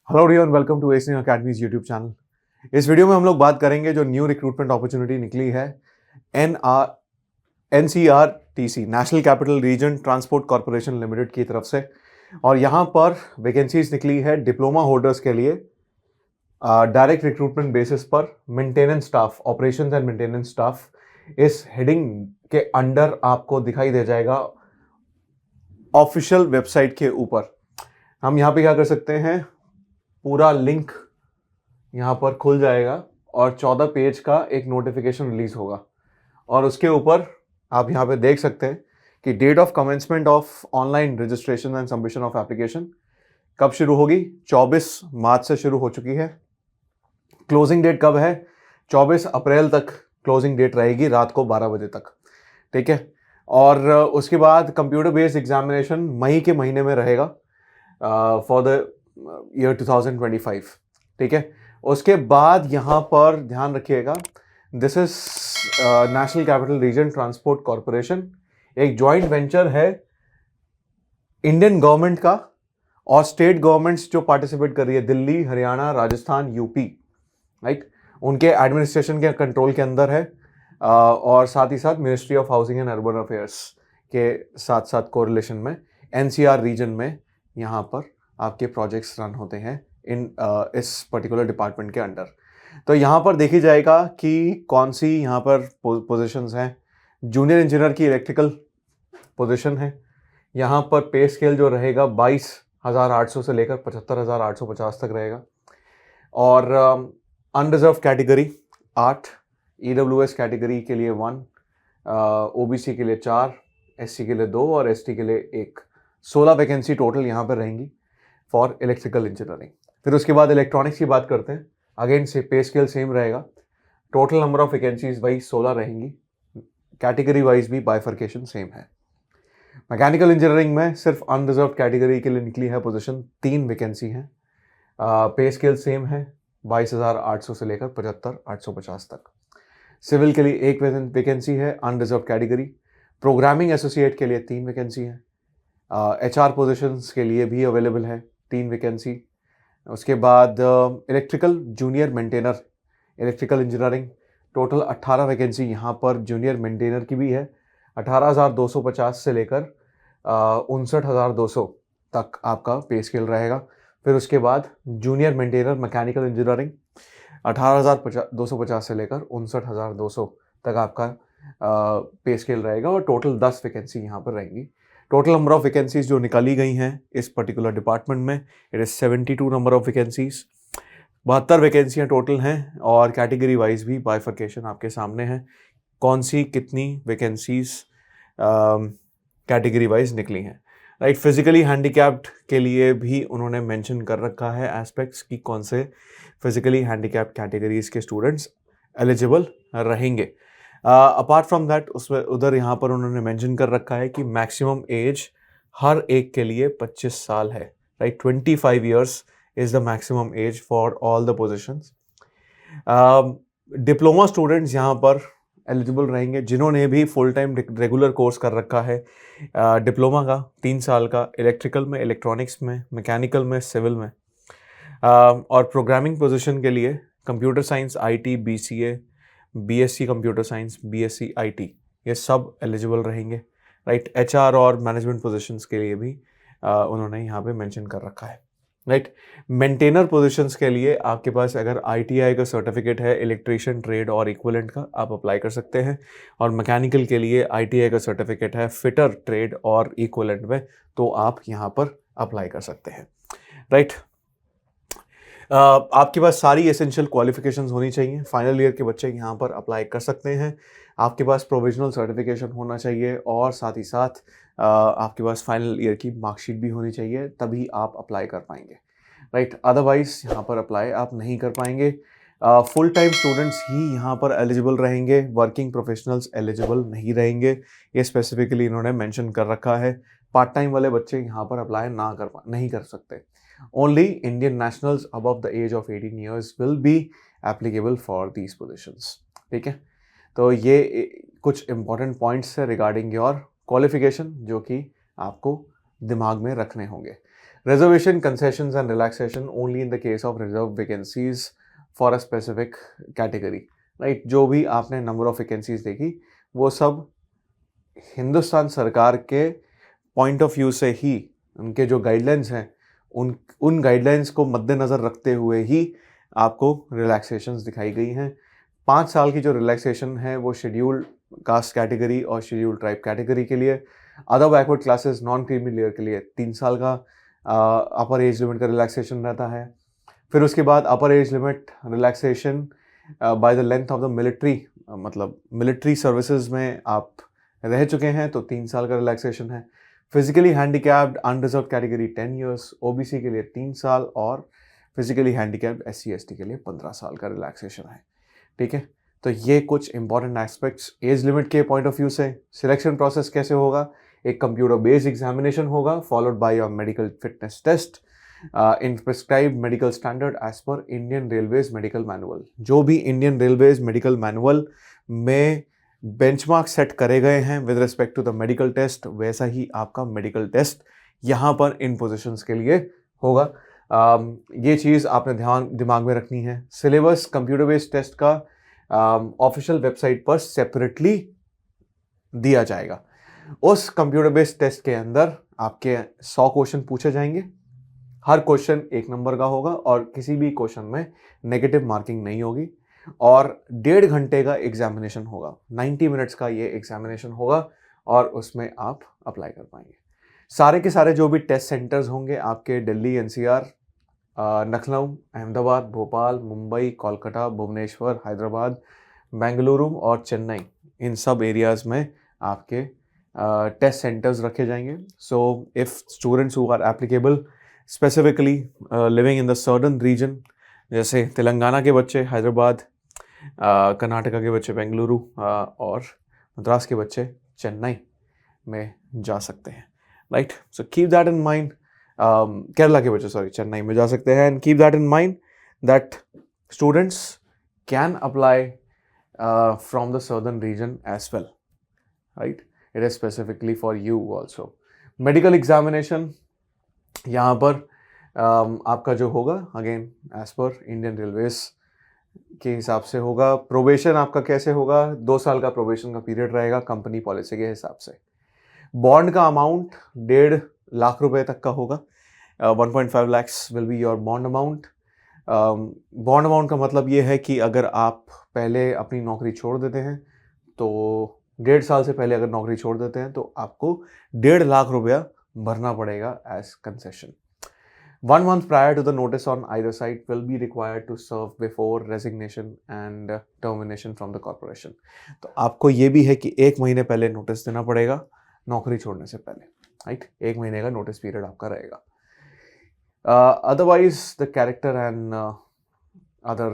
Hello everyone, welcome to एसनिंग academy's YouTube channel. इस video में हम लोग बात करेंगे जो न्यू रिक्रूटमेंट अपॉर्चुनिटी निकली है NCRTC national capital region transport corporation limited की तरफ से। और यहाँ पर वैकेंसीज निकली है डिप्लोमा होल्डर्स के लिए डायरेक्ट रिक्रूटमेंट बेसिस पर maintenance staff, operations and maintenance staff. इस हेडिंग के अंडर आपको दिखाई दे जाएगा ऑफिशियल वेबसाइट के ऊपर। हम यहाँ पे क्या कर सकते हैं, पूरा लिंक यहाँ पर खुल जाएगा और 14 पेज का एक नोटिफिकेशन रिलीज होगा। और उसके ऊपर आप यहाँ पे देख सकते हैं कि date of commencement of online registration and submission of application कब शुरू होगी। 24 मार्च से शुरू हो चुकी है। क्लोजिंग डेट कब है? 24 अप्रैल तक क्लोजिंग डेट रहेगी, रात को 12 बजे तक। ठीक है। और उसके बाद कंप्यूटर बेस्ड एग्जामिनेशन मई के महीने में रहेगा फॉर द ईयर 2025। ठीक है। उसके बाद यहाँ पर ध्यान रखिएगा, this is national capital region transport corporation, एक जॉइंट वेंचर है इंडियन गवर्नमेंट का और स्टेट गवर्नमेंट्स जो पार्टिसिपेट कर रही है, दिल्ली, हरियाणा, राजस्थान, यूपी, राइट, उनके एडमिनिस्ट्रेशन के कंट्रोल के अंदर है। और साथ ही साथ ministry of housing and urban affairs के साथ साथ कोरिलेशन में एनसीआर रीजन में यहाँ पर आपके प्रोजेक्ट्स रन होते हैं इस पर्टिकुलर डिपार्टमेंट के अंडर। तो यहाँ पर देखी जाएगा कि कौन सी यहाँ पर पोजीशंस हैं। जूनियर इंजीनियर की इलेक्ट्रिकल पोजीशन है। यहाँ पर पे स्केल जो रहेगा 22,800 से लेकर 75,850 तक रहेगा। और अनरिजर्व कैटेगरी 8, EWS कैटेगरी के लिए 1, OBC के लिए 4, SC के लिए 2 और ST के लिए 1। 16 वैकेंसी टोटल यहाँ पर रहेंगी फॉर इलेक्ट्रिकल इंजीनियरिंग। फिर उसके बाद इलेक्ट्रॉनिक्स की बात करते हैं। अगेन से पे स्केल सेम रहेगा। Total number of vacancies wise 16 रहेंगी। कैटेगरी वाइज भी बाइफर्केशन सेम है। मैकेनिकल इंजीनियरिंग में सिर्फ अनरिजर्व कैटेगरी के लिए निकली है पोजीशन, 3 वैकेंसी हैं। पे स्केल सेम है, 22,800 से लेकर 75,850 तक। सिविल के लिए 1 वैकेंसी है, अनरिजर्व कैटेगरी। प्रोग्रामिंग एसोसिएट के लिए 3 वैकेंसी है। HR पोजीशंस के लिए भी अवेलेबल है 3 वैकेंसी। उसके बाद electrical junior maintainer, electrical engineering, total 18 vacancy यहाँ पर जूनियर मेंटेनर की भी है। 18,250 से लेकर 59,200 तक आपका पे स्केल रहेगा। फिर उसके बाद जूनियर मेंटेनर मैकेनिकल इंजीनियरिंग 18,250 से लेकर 59,200 तक आपका पे स्केल रहेगा। और टोटल 10 वैकेंसी यहाँ पर रहेंगी। टोटल नंबर ऑफ वैकेंसीज जो निकाली गई हैं इस पर्टिकुलर डिपार्टमेंट में, it is 72 number of vacancies. 72 वैकेंसियाँ टोटल हैं और कैटेगरी वाइज भी बाइफर्केशन आपके सामने है, कौन सी कितनी वैकेंसीज कैटेगरी वाइज निकली हैं। राइट, फिजिकली हैंडीकैप्ड के लिए भी उन्होंने मेंशन कर रखा है एस्पेक्ट्स कि कौन से फिजिकली हैंडीकैप्ड कैटेगरीज के स्टूडेंट्स एलिजिबल रहेंगे। अपार्ट फ्रॉम दैट उसमें उधर यहाँ पर उन्होंने मेंशन कर रखा है कि मैक्सिमम एज हर एक के लिए 25 साल है। Right, 25 years is the maximum age for all the positions. Diploma students यहाँ पर एलिजिबल रहेंगे जिन्होंने भी फुल टाइम रेगुलर कोर्स कर रखा है डिप्लोमा का 3 साल का, इलेक्ट्रिकल में, इलेक्ट्रॉनिक्स में, मैकेनिकल में, सिविल में। और प्रोग्रामिंग पोजीशन के लिए computer science, IT, BCA, BSc computer science, BSc IT, ये सब एलिजिबल रहेंगे। राइट, HR और मैनेजमेंट पोजीशंस के लिए भी उन्होंने यहाँ पे मेंशन कर रखा है। राइट, मेंटेनर पोजीशंस के लिए आपके पास अगर ITI का सर्टिफिकेट है इलेक्ट्रीशियन ट्रेड और इक्विवेलेंट का, आप अप्लाई कर सकते हैं। और मैकेनिकल के लिए ITI का सर्टिफिकेट है फिटर ट्रेड और इक्विवेलेंट में, तो आप यहाँ पर अप्लाई कर सकते हैं। राइट, आपके पास सारी एसेंशियल क्वालिफिकेशंस होनी चाहिए। फाइनल ईयर के बच्चे यहाँ पर अप्लाई कर सकते हैं। आपके पास प्रोविजनल सर्टिफिकेशन होना चाहिए और साथ ही साथ आपके पास फाइनल ईयर की मार्कशीट भी होनी चाहिए, तभी आप अप्लाई कर पाएंगे। राइट, अदरवाइज यहाँ पर अप्लाई आप नहीं कर पाएंगे। फुल टाइम स्टूडेंट्स ही यहाँ पर एलिजिबल रहेंगे, वर्किंग प्रोफेशनल्स एलिजिबल नहीं रहेंगे, ये स्पेसिफिकली इन्होंने मेंशन कर रखा है। पार्ट टाइम वाले बच्चे यहाँ पर अप्लाई नहीं कर सकते। Only Indian nationals above the age of 18 years will be applicable for these positions. ठीक है, तो ये कुछ important points है regarding your qualification जो कि आपको दिमाग में रखने होंगे। Reservation, concessions and relaxation only in the case of reserved vacancies for a specific category. Right, जो भी आपने नंबर ऑफ वैकेंसीज देखी वो सब हिंदुस्तान सरकार के पॉइंट ऑफ व्यू से ही, उनके जो गाइडलाइंस हैं उन गाइडलाइंस को मद्देनज़र रखते हुए ही आपको रिलैक्सेशंस दिखाई गई हैं। 5 साल की जो रिलैक्सेशन है वो शेड्यूल्ड कास्ट कैटेगरी और शेड्यूल्ड ट्राइब कैटेगरी के लिए, other backward classes non creamy layer के लिए 3 साल का अपर एज लिमिट का रिलैक्सेशन रहता है। फिर उसके बाद अपर age limit relaxation by the length of the military, मतलब मिलिट्री सर्विसेज में आप रह चुके हैं तो 3 साल का रिलैक्सेशन है। Physically handicapped unreserve category 10 years, OBC के लिए 3 साल और फिजिकली हैंडीकैप्ड एससी एसटी के लिए 15 साल का रिलैक्सेशन है। ठीक है, तो ये कुछ इंपॉर्टेंट एस्पेक्ट्स एज लिमिट के पॉइंट ऑफ व्यू से। सिलेक्शन प्रोसेस कैसे होगा, एक कंप्यूटर बेस्ड एग्जामिनेशन होगा followed by your medical fitness test in prescribed medical standard as per Indian railways medical manual. जो भी इंडियन रेलवेज मेडिकल मैनुअल में benchmark set करे गए हैं with respect to the medical test, वैसा ही आपका मेडिकल टेस्ट यहाँ पर इन पोजीशंस के लिए होगा। ये चीज़ आपने दिमाग में रखनी है। सिलेबस कंप्यूटर बेस्ड टेस्ट का ऑफिशियल वेबसाइट पर सेपरेटली दिया जाएगा। उस कंप्यूटर बेस्ड टेस्ट के अंदर आपके 100 क्वेश्चन पूछे जाएंगे। हर क्वेश्चन 1 नंबर का होगा और किसी भी क्वेश्चन में नेगेटिव मार्किंग नहीं होगी और 1.5 घंटे का एग्जामिनेशन होगा। 90 मिनट्स का ये एग्जामिनेशन होगा और उसमें आप अप्लाई कर पाएंगे। सारे के सारे जो भी टेस्ट सेंटर्स होंगे आपके दिल्ली, एनसीआर, लखनऊ, अहमदाबाद, भोपाल, मुंबई, कोलकाता, भुवनेश्वर, हैदराबाद, बेंगलुरु और चेन्नई, इन सब एरियाज़ में आपके टेस्ट सेंटर्स रखे जाएंगे। So if students who are applicable specifically living in the southern region, जैसे तेलंगाना के बच्चे हैदराबाद, कर्नाटका के बच्चे बेंगलुरु और मद्रास के बच्चे चेन्नई में जा सकते हैं। Right, so keep that in mind. Kerala के बच्चे चेन्नई में जा सकते हैं and keep that in mind that students can apply from the southern region as well. Right, it is specifically for you also. Medical examination यहाँ पर आपका जो होगा again as per Indian railways के हिसाब से होगा। प्रोबेशन आपका कैसे होगा, 2 साल का प्रोबेशन का पीरियड रहेगा कंपनी पॉलिसी के हिसाब से। बॉन्ड का अमाउंट 1.5 लाख रुपए तक का होगा। 1.5 lakhs will be your bond amount. Bond amount का मतलब ये है कि अगर आप पहले अपनी नौकरी छोड़ देते हैं तो 1.5 साल से पहले अगर नौकरी छोड़ देते हैं तो आपको 1.5 लाख रुपया भरना पड़ेगा as concession. 1 month prior to the notice on either side will be required to serve before resignation and termination from the corporation। तो आपको ये भी है कि 1 महीने पहले नोटिस देना पड़ेगा नौकरी छोड़ने से पहले। राइट, 1 महीने का नोटिस पीरियड आपका रहेगा। Otherwise the character and other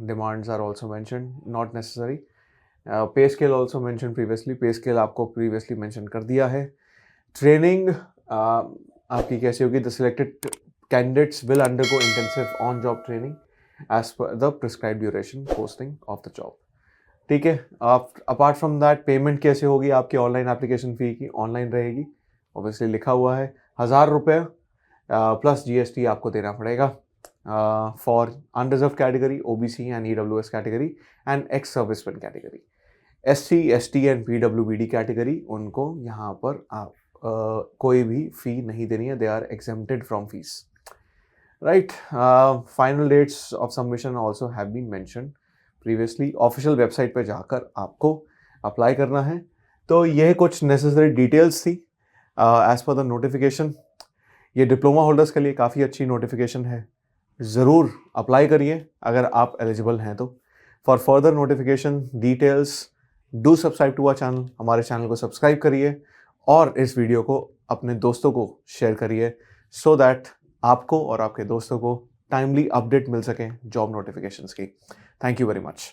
demands are also mentioned, not necessary। Pay scale also mention previously, pay scale आपको प्रीवियसली मेंशन कर दिया है। ट्रेनिंग आपकी कैसी होगी, the selected candidates will undergo intensive on job training as per the prescribed duration posting of the job. ठीक है, आप अपार्ट फ्रॉम दैट पेमेंट कैसे होगी आपकी ऑनलाइन एप्लीकेशन फ़ी की, ऑनलाइन रहेगी। ऑब्वियसली लिखा हुआ है 1000 रुपये प्लस GST आपको देना पड़ेगा for unreserve category, OBC and EWS category and ex serviceman category. SC, ST and PWBD category, उनको यहाँ पर आप कोई भी फ़ी नहीं देनी है, they are exempted from fees. Right, final dates of submission also have been mentioned previously. Official website पे जाकर आपको अप्लाई करना है। तो यह कुछ नेसेसरी डिटेल्स थी एज पर द नोटिफिकेशन। ये डिप्लोमा होल्डर्स के लिए काफ़ी अच्छी नोटिफिकेशन है, ज़रूर अप्लाई करिए अगर आप एलिजिबल हैं तो। For further notification details do subscribe to our channel, हमारे चैनल को सब्सक्राइब करिए और इस वीडियो को अपने दोस्तों को शेयर करिए सो दैट आपको और आपके दोस्तों को टाइमली अपडेट मिल सके जॉब नोटिफिकेशंस की। Thank you very much.